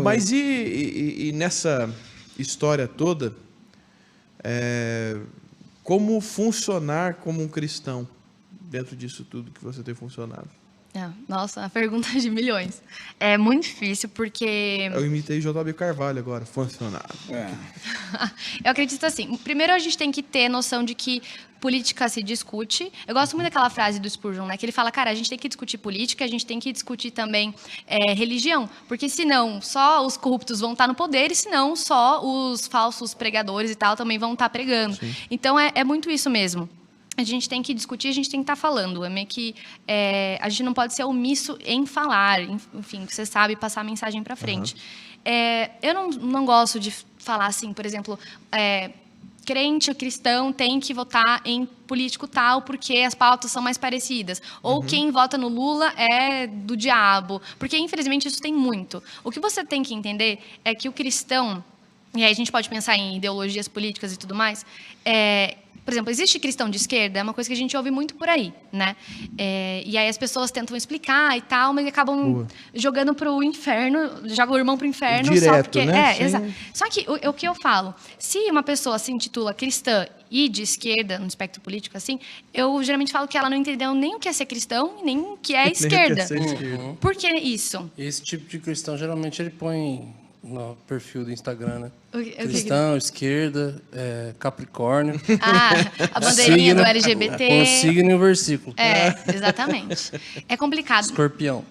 Mas e nessa história toda, como funcionar como um cristão dentro disso tudo que você tem funcionado? Nossa, a pergunta de milhões. É muito difícil porque... Eu imitei JB Carvalho agora, funcionar. Eu acredito assim, primeiro a gente tem que ter noção de que política se discute. Eu gosto muito daquela frase do Spurgeon, né? Que ele fala, cara, a gente tem que discutir política, a gente tem que discutir também religião, porque senão só os corruptos vão estar no poder e senão só os falsos pregadores e tal também vão estar pregando. Sim. Então é muito isso mesmo. A gente tem que discutir, a gente tem que estar falando. É meio que a gente não pode ser omisso em falar, enfim, você sabe passar a mensagem para frente. Eu não gosto de falar assim, por exemplo, crente ou cristão tem que votar em político tal porque as pautas são mais parecidas. Ou quem vota no Lula é do diabo. Porque, infelizmente, isso tem muito. O que você tem que entender é que o cristão, e aí a gente pode pensar em ideologias políticas e tudo mais, por exemplo, existe cristão de esquerda? É uma coisa que a gente ouve muito por aí, né? E aí as pessoas tentam explicar e tal, mas acabam jogando para o inferno, jogam o irmão para o inferno. Direto, só porque, né? Exato. Só que o que eu falo, se uma pessoa se intitula cristã e de esquerda, no espectro político, assim, eu geralmente falo que ela não entendeu nem o que é ser cristão, nem o que é esquerda. Por que isso? Esse tipo de cristão, geralmente, ele põe no perfil do Instagram, né? Cristão, esquerda, Capricórnio. A bandeirinha do LGBT. Com signo e o versículo. Exatamente. É complicado. Escorpião.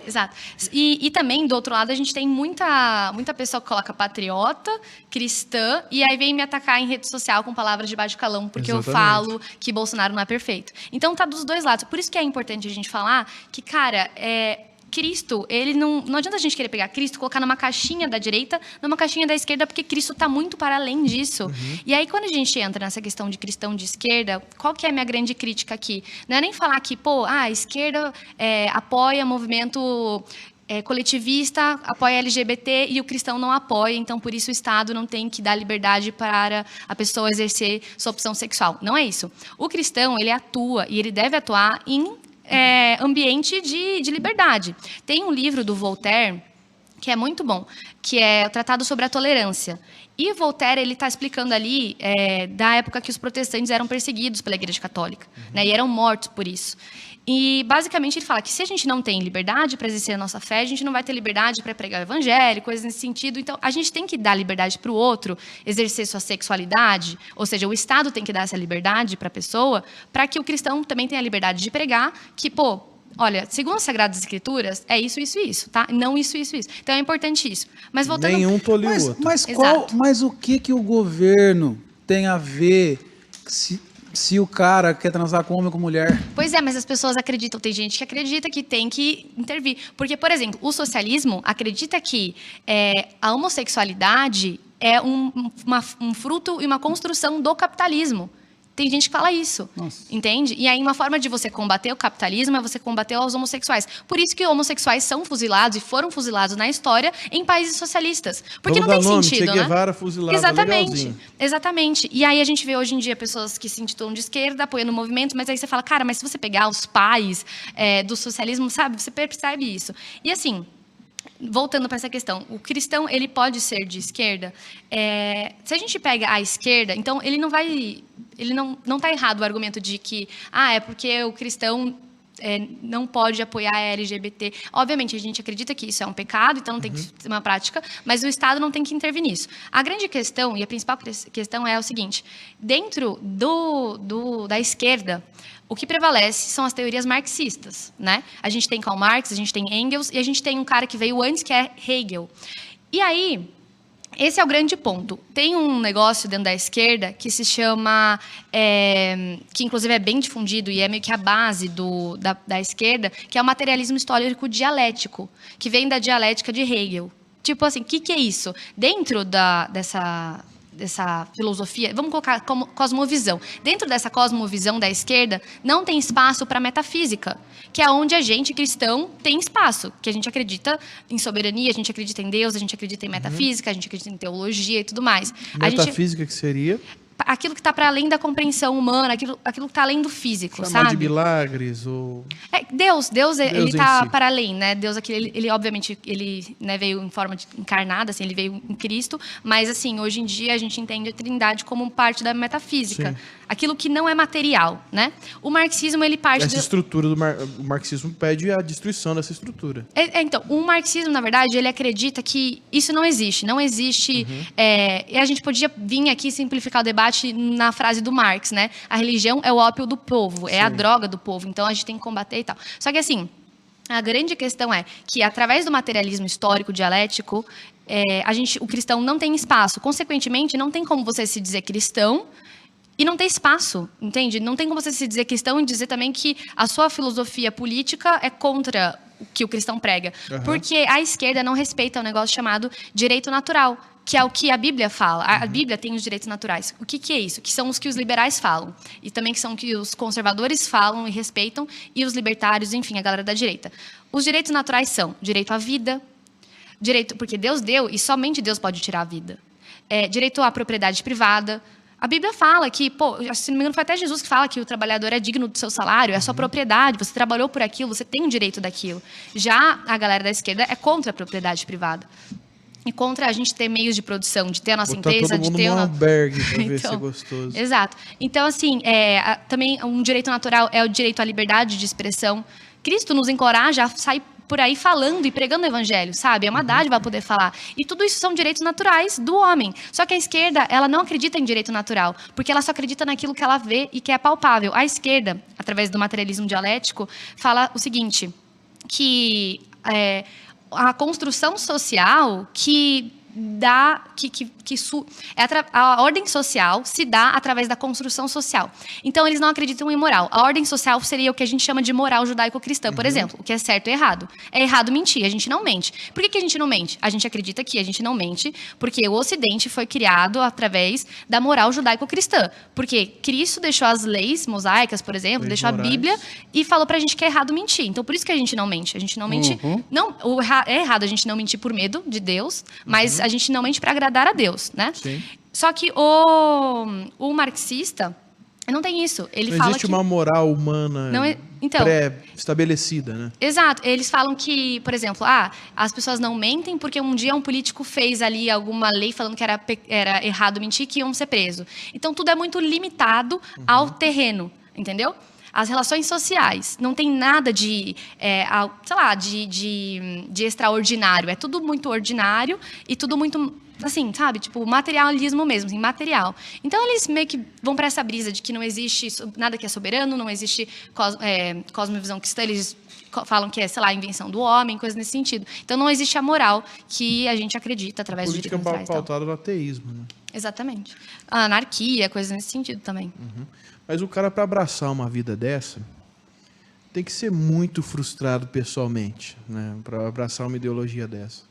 Exato. E também, do outro lado, a gente tem muita pessoa que coloca patriota, cristã, e aí vem me atacar em rede social com palavras de baixo calão, porque eu falo que Bolsonaro não é perfeito. Então, tá dos dois lados. Por isso que é importante a gente falar que, cara, Cristo, ele não adianta a gente querer pegar Cristo, colocar numa caixinha da direita, numa caixinha da esquerda, porque Cristo está muito para além disso. E aí, quando a gente entra nessa questão de cristão de esquerda, qual que é a minha grande crítica aqui? Não é nem falar que, a esquerda apoia movimento coletivista, apoia LGBT e o cristão não apoia, então por isso o Estado não tem que dar liberdade para a pessoa exercer sua opção sexual. Não é isso. O cristão, ele atua e ele deve atuar em ambiente de liberdade. Tem um livro do Voltaire que é muito bom, que é o Tratado sobre a Tolerância. E Voltaire, ele está explicando ali da época que os protestantes eram perseguidos pela Igreja Católica, né, e eram mortos por isso. E, basicamente, ele fala que se a gente não tem liberdade para exercer a nossa fé, a gente não vai ter liberdade para pregar o evangelho, coisas nesse sentido. Então, a gente tem que dar liberdade para o outro exercer sua sexualidade, ou seja, o Estado tem que dar essa liberdade para a pessoa, para que o cristão também tenha a liberdade de pregar, que, olha, segundo as Sagradas Escrituras, é isso, isso e isso, tá? Não isso, isso e isso. Então, é importante isso. Mas voltando... Nenhum tolhe o outro. Mas o que o governo tem a ver se o cara quer transar com homem ou com mulher? Pois mas as pessoas acreditam, tem gente que acredita que tem que intervir. Porque, por exemplo, o socialismo acredita que a homossexualidade é um fruto e uma construção do capitalismo. Tem gente que fala isso, entende? E aí uma forma de você combater o capitalismo é você combater os homossexuais. Por isso que homossexuais são fuzilados e foram fuzilados na história em países socialistas. Porque não tem sentido, Che Guevara fuzilado, exatamente. E aí a gente vê hoje em dia pessoas que se intitulam de esquerda, apoiando o movimento, mas aí você fala, cara, mas se você pegar os pais do socialismo, sabe? Você percebe isso. E assim... Voltando para essa questão, o cristão, ele pode ser de esquerda? Se a gente pega a esquerda, então ele não está errado o argumento de que é porque o cristão não pode apoiar a LGBT. Obviamente, a gente acredita que isso é um pecado, então não tem que ser uma prática, mas o Estado não tem que intervir nisso. A grande questão, e a principal questão é o seguinte, dentro da esquerda, o que prevalece são as teorias marxistas, né? A gente tem Karl Marx, a gente tem Engels, e a gente tem um cara que veio antes, que é Hegel. E aí, esse é o grande ponto. Tem um negócio dentro da esquerda que se chama, que inclusive é bem difundido e é meio que a base da esquerda, que é o materialismo histórico dialético, que vem da dialética de Hegel. Tipo assim, o que é isso? Dentro dessa filosofia, vamos colocar como cosmovisão. Dentro dessa cosmovisão da esquerda, não tem espaço para metafísica, que é onde a gente, cristão, tem espaço, que a gente acredita em soberania, a gente acredita em Deus, a gente acredita em metafísica, a gente acredita em teologia e tudo mais. Metafísica que seria? aquilo que está para além da compreensão humana, aquilo que está além do físico, Chamar sabe? de milagres ou... Deus ele está si. para além, né? Deus aqui, ele obviamente, ele, né, veio em forma encarnada, assim, ele veio em Cristo, mas assim, hoje em dia a gente entende a Trindade como parte da metafísica. Sim. Aquilo que não é material, né? O marxismo, ele parte... Essa estrutura o marxismo pede a destruição dessa estrutura. Então, o marxismo, na verdade, ele acredita que isso não existe. Não existe... e a gente podia vir aqui simplificar o debate na frase do Marx, né? A religião é o ópio do povo, é a droga do povo. Então, a gente tem que combater e tal. Só que, assim, a grande questão é que, através do materialismo histórico dialético, o cristão não tem espaço. Consequentemente, não tem como você se dizer cristão e não ter espaço, entende? Não tem como você se dizer cristão e dizer também que a sua filosofia política é contra o que o cristão prega. Porque a esquerda não respeita um negócio chamado direito natural, que é o que a Bíblia fala. A Bíblia tem os direitos naturais. O que é isso? Que são os que os liberais falam. E também que são os que os conservadores falam e respeitam, e os libertários, enfim, a galera da direita. Os direitos naturais são direito à vida, porque Deus deu e somente Deus pode tirar a vida. Direito à propriedade privada. A Bíblia fala que, se não me engano, foi até Jesus que fala que o trabalhador é digno do seu salário, é a sua propriedade, você trabalhou por aquilo, você tem o direito daquilo. Já a galera da esquerda é contra a propriedade privada. E contra a gente ter meios de produção, de ter a nossa empresa, de ter um albergue para ver se é então, gostoso. Exato. Então, assim, também um direito natural é o direito à liberdade de expressão. Cristo nos encoraja a sair por aí falando e pregando o evangelho, sabe? É uma dádiva poder falar. E tudo isso são direitos naturais do homem. Só que a esquerda, ela não acredita em direito natural, porque ela só acredita naquilo que ela vê e que é palpável. A esquerda, através do materialismo dialético, fala o seguinte, que a construção social a ordem social se dá através da construção social. Então, eles não acreditam em moral. A ordem social seria o que a gente chama de moral judaico-cristã, por exemplo, o que é certo e errado. É errado mentir, a gente não mente. Por que a gente não mente? A gente acredita que a gente não mente porque o Ocidente foi criado através da moral judaico-cristã. Porque Cristo deixou as leis mosaicas, por exemplo, deixou a Bíblia e falou pra gente que é errado mentir. Então, por isso que a gente não mente. A gente não mente... É errado a gente não mentir por medo de Deus, mas a gente não mente para agradar a Deus, né? Sim. Só que o marxista não tem isso. Ele fala existe uma moral humana pré-estabelecida, né? Exato. Eles falam que, por exemplo, as pessoas não mentem porque um dia um político fez ali alguma lei falando que era errado mentir, que iam ser presos. Então, tudo é muito limitado ao terreno, entendeu? As relações sociais. Não tem nada de extraordinário. É tudo muito ordinário e tudo muito, assim, sabe? Tipo, materialismo mesmo, assim, material. Então, eles meio que vão para essa brisa de que não existe nada que é soberano, não existe cosmovisão cristã. Eles falam que é, sei lá, a invenção do homem, coisa nesse sentido. Então, não existe a moral que a gente acredita através do direito natural. Política pautada no ateísmo, né? Exatamente. A anarquia, coisas nesse sentido também. Mas o cara, para abraçar uma vida dessa, tem que ser muito frustrado pessoalmente, né? Para abraçar uma ideologia dessa.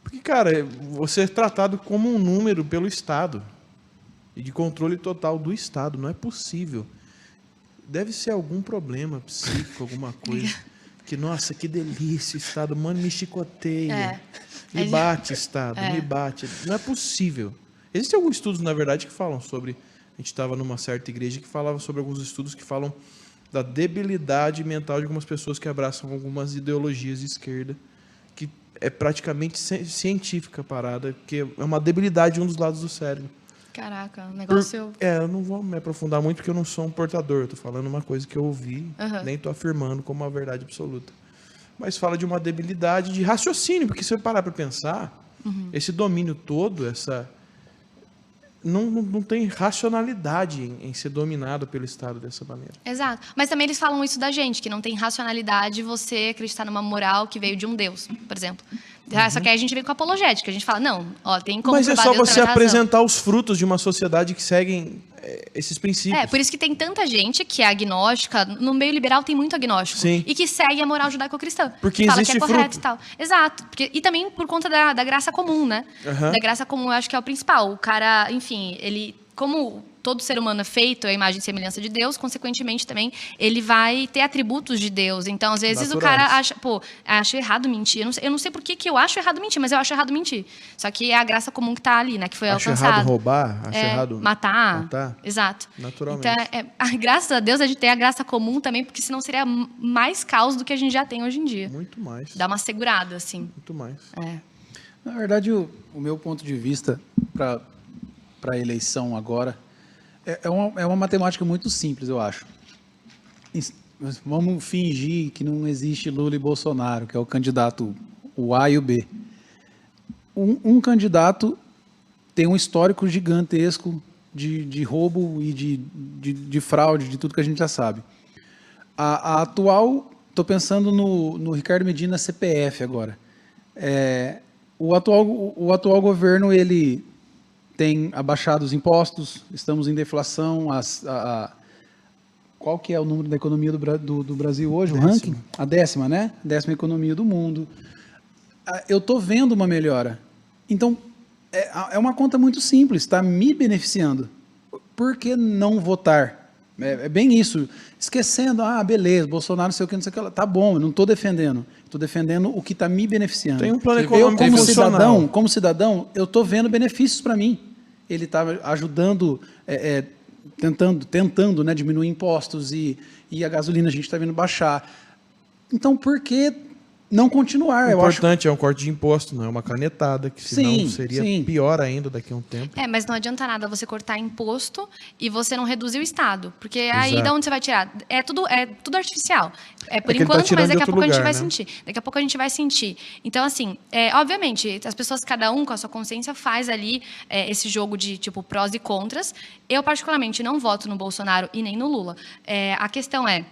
Porque, cara, você é tratado como um número pelo Estado. E de controle total do Estado. Não é possível. Deve ser algum problema psíquico, alguma coisa. Que, nossa, que delícia, o Estado, mano, me chicoteia. Me bate, Estado, me bate. Não é possível. Existem alguns estudos, na verdade, que falam sobre... A gente estava numa certa igreja que falava sobre alguns estudos que falam da debilidade mental de algumas pessoas que abraçam algumas ideologias de esquerda, que é praticamente científica a parada, que é uma debilidade de um dos lados do cérebro. Caraca, o negócio... eu não vou me aprofundar muito porque eu não sou um portador, eu tô falando uma coisa que eu ouvi, nem tô afirmando como uma verdade absoluta. Mas fala de uma debilidade de raciocínio, porque se você parar para pensar, esse domínio todo, não tem racionalidade em ser dominado pelo Estado dessa maneira. Exato. Mas também eles falam isso da gente, que não tem racionalidade você acreditar numa moral que veio de um Deus, por exemplo. Só que aí a gente vem com a apologética, a gente fala, não, tem como Mas é só Deus você apresentar os frutos de uma sociedade que seguem esses princípios. Por isso que tem tanta gente que é agnóstica, no meio liberal tem muito agnóstico. Sim. E que segue a moral judaico-cristã. Porque fala existe que é correto fruto. e tal. Exato. E também por conta da graça comum, né? Da graça comum, eu acho que é o principal. O cara, enfim, ele como todo ser humano é feito à imagem e semelhança de Deus, consequentemente também ele vai ter atributos de Deus. Então, às vezes, Naturais. o cara acha, acho errado mentir. Eu não sei por que eu acho errado mentir, mas eu acho errado mentir. Só que é a graça comum que está ali, né? Que foi Acho alcançada. errado roubar, acho errado matar. Exato. Naturalmente. Então, graças a Deus, a gente tem a graça comum também, porque senão seria mais caos do que a gente já tem hoje em dia. Muito mais. Dá uma segurada, assim. Muito mais. Na verdade, o meu ponto de vista para a eleição agora é uma matemática muito simples, eu acho. Vamos fingir que não existe Lula e Bolsonaro, que é o candidato, o A e o B. Um candidato tem um histórico gigantesco de roubo e de fraude, de tudo que a gente já sabe. A atual, estou pensando no Ricardo Medina CPF agora. O atual governo, ele tem abaixado os impostos, estamos em deflação. Qual que é o número da economia do Brasil hoje? O ranking? A 10ª, né? 10ª economia do mundo. Eu estou vendo uma melhora. Então, é uma conta muito simples, está me beneficiando. Por que não votar? É bem isso. Esquecendo, beleza, Bolsonaro, não sei o que, não sei o que. Tá bom, eu não estou defendendo. Estou defendendo o que está me beneficiando. Tem um plano econômico como cidadão, eu estou vendo benefícios para mim. Ele está ajudando, tentando, né, diminuir impostos e a gasolina a gente está vendo baixar. Então, por que não continuar? O importante é um corte de imposto, não é uma canetada, que senão seria pior ainda daqui a um tempo. Mas não adianta nada você cortar imposto e você não reduzir o Estado, porque aí de onde você vai tirar? É tudo artificial. Por enquanto, mas daqui a pouco a gente vai sentir. Daqui a pouco a gente vai sentir. Então, assim, obviamente, as pessoas, cada um com a sua consciência, faz ali esse jogo de, tipo, prós e contras. Eu, particularmente, não voto no Bolsonaro e nem no Lula. A questão é,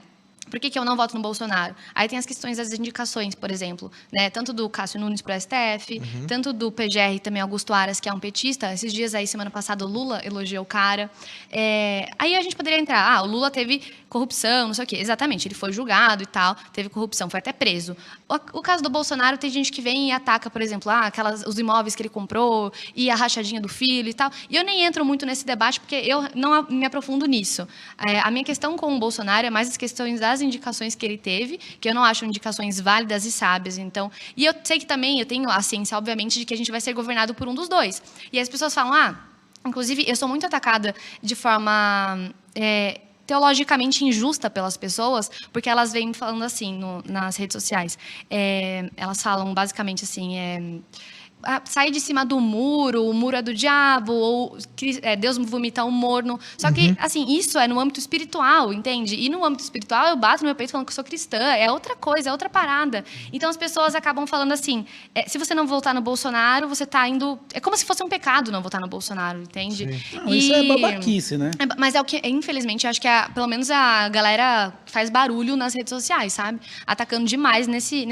por que eu não voto no Bolsonaro? Aí tem as questões das indicações, por exemplo, né? Tanto do Cássio Nunes para o STF, tanto do PGR também, Augusto Aras, que é um petista. Esses dias aí, semana passada, o Lula elogiou o cara. Aí a gente poderia entrar, o Lula teve corrupção, não sei o quê. Exatamente, ele foi julgado e tal, teve corrupção, foi até preso. O caso do Bolsonaro, tem gente que vem e ataca, por exemplo, os imóveis que ele comprou e a rachadinha do filho e tal. E eu nem entro muito nesse debate, porque eu não me aprofundo nisso. A minha questão com o Bolsonaro é mais as questões das indicações que ele teve, que eu não acho indicações válidas e sábias. Então, e eu sei que também eu tenho a ciência, obviamente, de que a gente vai ser governado por um dos dois. E as pessoas falam, inclusive, eu sou muito atacada de forma teologicamente injusta pelas pessoas, porque elas vêm falando assim nas redes sociais. Elas falam basicamente assim, sair de cima do muro, o muro é do diabo, ou Deus vomita um morno. Só que, assim, isso é no âmbito espiritual, entende? E no âmbito espiritual, eu bato no meu peito falando que eu sou cristã. É outra coisa, é outra parada. Então, as pessoas acabam falando assim, se você não votar no Bolsonaro, você está indo... É como se fosse um pecado não votar no Bolsonaro, entende? Não, isso é babaquice, né? Mas é o que, infelizmente, eu acho que pelo menos a galera faz barulho nas redes sociais, sabe? Atacando demais nesse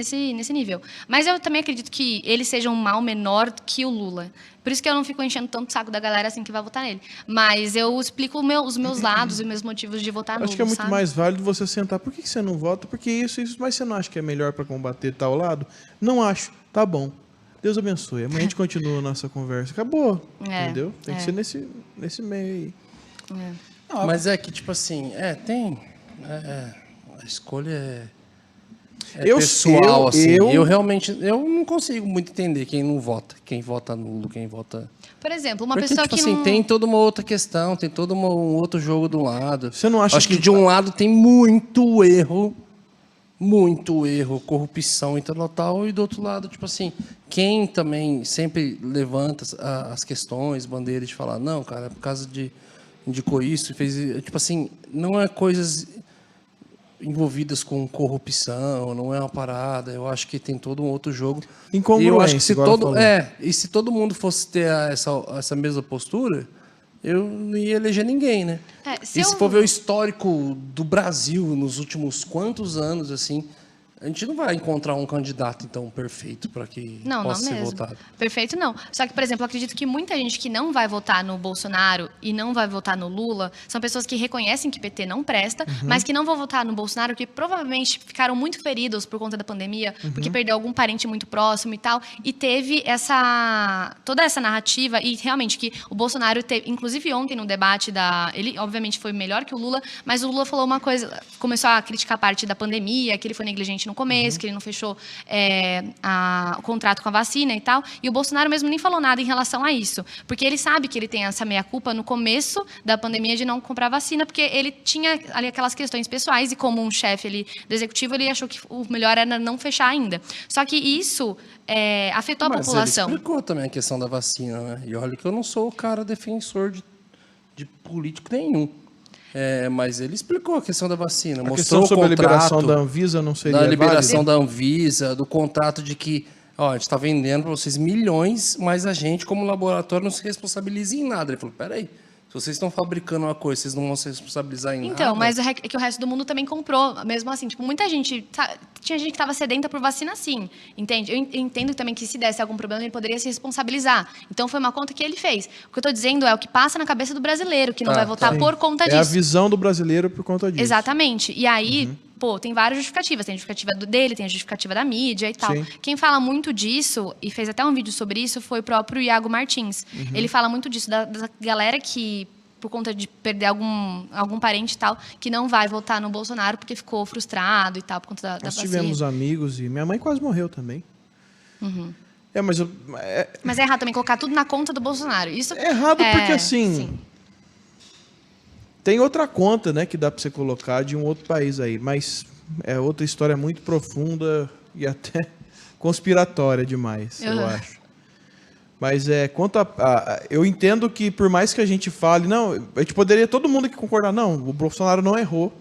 nível. Mas eu também acredito que ele seja um mal menor que o Lula. Por isso que eu não fico enchendo tanto o saco da galera assim que vai votar nele. Mas eu explico os meus lados e os meus motivos de votar no Lula. Acho que é muito mais válido você sentar. Por que você não vota? Porque isso. Mas você não acha que é melhor para combater tal lado? Não acho. Tá bom. Deus abençoe. Amanhã a gente continua a nossa conversa. Acabou. Entendeu? Tem que ser nesse meio aí. Mas é que, tipo assim, tem... a escolha pessoal, assim. Eu realmente não consigo muito entender quem não vota. Quem vota nulo, quem vota... Por exemplo, uma Porque, pessoa tipo que assim, não... tem toda uma outra questão, tem todo um outro jogo de um lado. Você não acha Acho que de um lado tem muito erro, corrupção intelectual, e do outro lado, tipo assim, quem também sempre levanta as questões, bandeiras de falar, não, cara, por causa de... indicou isso, fez... Tipo assim, não é coisas envolvidas com corrupção, não é uma parada. Eu acho que tem todo um outro jogo. Incongruência, e eu acho que se todo mundo fosse ter essa mesma postura, eu não ia eleger ninguém, né? Se for ver o histórico do Brasil nos últimos quantos anos, assim, a gente não vai encontrar um candidato, então, perfeito para que possa ser votado. Perfeito, não. Só que, por exemplo, eu acredito que muita gente que não vai votar no Bolsonaro e não vai votar no Lula são pessoas que reconhecem que PT não presta, mas que não vão votar no Bolsonaro porque provavelmente ficaram muito feridos por conta da pandemia, porque perdeu algum parente muito próximo e tal, e teve toda essa narrativa, e realmente que o Bolsonaro teve, inclusive ontem no debate ele obviamente foi melhor que o Lula, mas o Lula falou uma coisa, começou a criticar a parte da pandemia, que ele foi negligente no começo, que ele não fechou o contrato com a vacina e tal. E o Bolsonaro mesmo nem falou nada em relação a isso. Porque ele sabe que ele tem essa meia-culpa no começo da pandemia de não comprar vacina, porque ele tinha ali aquelas questões pessoais e como um chefe do executivo, ele achou que o melhor era não fechar ainda. Só que isso afetou a população. Ele explicou também a questão da vacina, né? E olha que eu não sou o cara defensor de político nenhum. Mas ele explicou a questão da vacina. Mostrou o sobre contrato, a liberação da Anvisa não seria da liberação válida? da Anvisa, do contrato de que a gente está vendendo para vocês milhões, mas a gente, como laboratório, não se responsabiliza em nada. Ele falou, peraí, se vocês estão fabricando uma coisa, vocês não vão se responsabilizar em nada? Então, mas é que o resto do mundo também comprou, mesmo assim. Tipo, muita gente... Tinha gente que estava sedenta por vacina, sim, entende? Eu entendo também que se desse algum problema, ele poderia se responsabilizar. Então, foi uma conta que ele fez. O que eu estou dizendo é o que passa na cabeça do brasileiro, que não vai votar por conta disso. É a visão do brasileiro por conta disso. Exatamente. E aí... tem várias justificativas. Tem a justificativa dele, tem a justificativa da mídia e tal. Sim. Quem fala muito disso, e fez até um vídeo sobre isso, foi o próprio Iago Martins. Ele fala muito disso, da galera que, por conta de perder algum parente e tal, que não vai votar no Bolsonaro porque ficou frustrado e tal, por conta da Nós vacina. tivemos amigos e minha mãe quase morreu também. Mas é errado também colocar tudo na conta do Bolsonaro. Isso É errado porque, assim... Sim. Tem outra conta, né, que dá para você colocar de um outro país aí, mas é outra história muito profunda e até conspiratória demais, eu acho. Mas eu entendo que por mais que a gente fale, não, a gente poderia todo mundo aqui concordar, não, o Bolsonaro não errou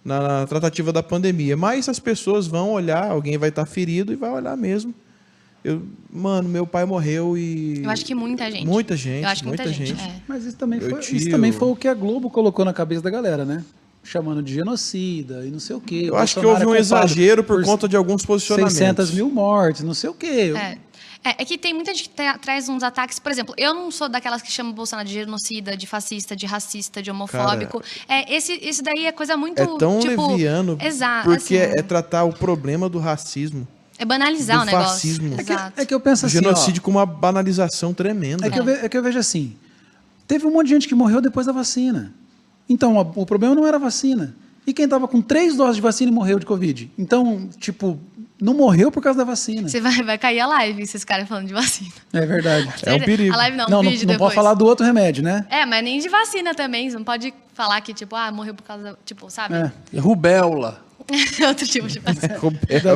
na tratativa da pandemia, mas as pessoas vão olhar, alguém vai estar ferido e vai olhar mesmo. Mano, meu pai morreu e... Eu acho que muita gente. Muita gente, Eu acho que muita gente. Mas isso também foi o que a Globo colocou na cabeça da galera, né? Chamando de genocida e não sei o quê. Eu acho que houve um exagero por conta de alguns posicionamentos. 600 mil mortes, não sei o quê. É que tem muita gente que traz uns ataques. Por exemplo, eu não sou daquelas que chamam o Bolsonaro de genocida, de fascista, de racista, de homofóbico. Esse daí é coisa muito... É tão leviano, exato, porque assim, é tratar o problema do racismo. É banalizar o negócio. Fascismo. Exato. É que eu penso assim, genocídio com uma banalização tremenda. É que eu vejo assim, teve um monte de gente que morreu depois da vacina. Então, o problema não era a vacina. E quem estava com 3 doses de vacina e morreu de Covid? Então, tipo, não morreu por causa da vacina. Você vai cair a live, esses caras falando de vacina. É verdade. É um perigo. A live não, Não, um vídeo não depois. pode falar do outro remédio, né? Mas nem de vacina também. Você não pode falar que, tipo, morreu por causa, tipo, sabe? Rubéola. Outro tipo de vacina.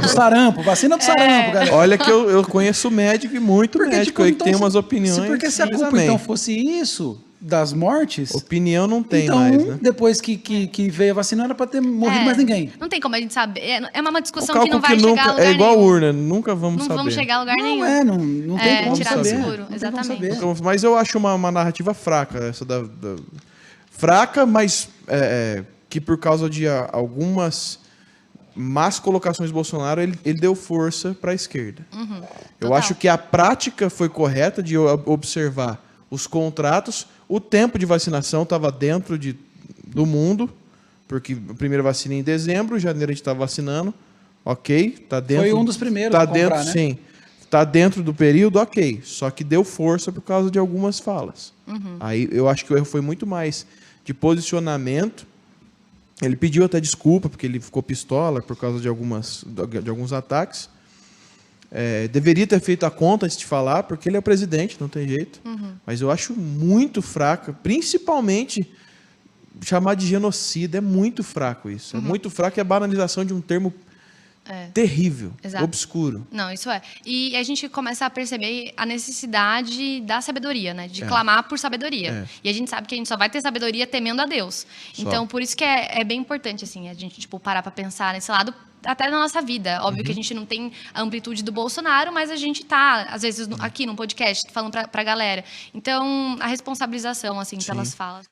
Do sarampo, vacina do sarampo, galera. Olha que eu conheço médico e muito médico aí que tem umas opiniões. Porque se a culpa então fosse isso, das mortes... Opinião não tem então, mais, né? depois que veio a vacina, não era para ter morrido mais ninguém. Não tem como a gente saber. É uma discussão O que não vai que chegar nunca, a lugar é igual nenhum. urna, nunca vamos saber. Não vamos chegar a lugar nenhum. Não tem como tirar no saber. escuro, Não tem exatamente. como saber. Mas eu acho uma narrativa fraca, essa fraca, mas que por causa de algumas más colocações do Bolsonaro, ele deu força para a esquerda. Eu acho que a prática foi correta de observar os contratos, o tempo de vacinação estava dentro do mundo, porque a primeira vacina em dezembro, em janeiro a gente estava vacinando, ok, tá dentro. Foi um dos primeiros tá a comprar, dentro, né? sim. Está dentro do período, ok. Só que deu força por causa de algumas falas. Aí eu acho que o erro foi muito mais de posicionamento. Ele pediu até desculpa, porque ele ficou pistola por causa de alguns ataques. Deveria ter feito a conta antes de falar, porque ele é o presidente, não tem jeito. Mas eu acho muito fraca, principalmente chamar de genocida. É muito fraco isso. É muito fraco, é a banalização de um termo terrível, Exato. obscuro. Não, isso é. E a gente começa a perceber a necessidade da sabedoria, né? De clamar por sabedoria. E a gente sabe que a gente só vai ter sabedoria temendo a Deus. Então, por isso que é bem importante, assim, a gente, tipo, parar para pensar nesse lado, até na nossa vida. Óbvio que a gente não tem a amplitude do Bolsonaro, mas a gente tá, às vezes, aqui num podcast, falando pra galera. Então, a responsabilização, assim, pelas falas.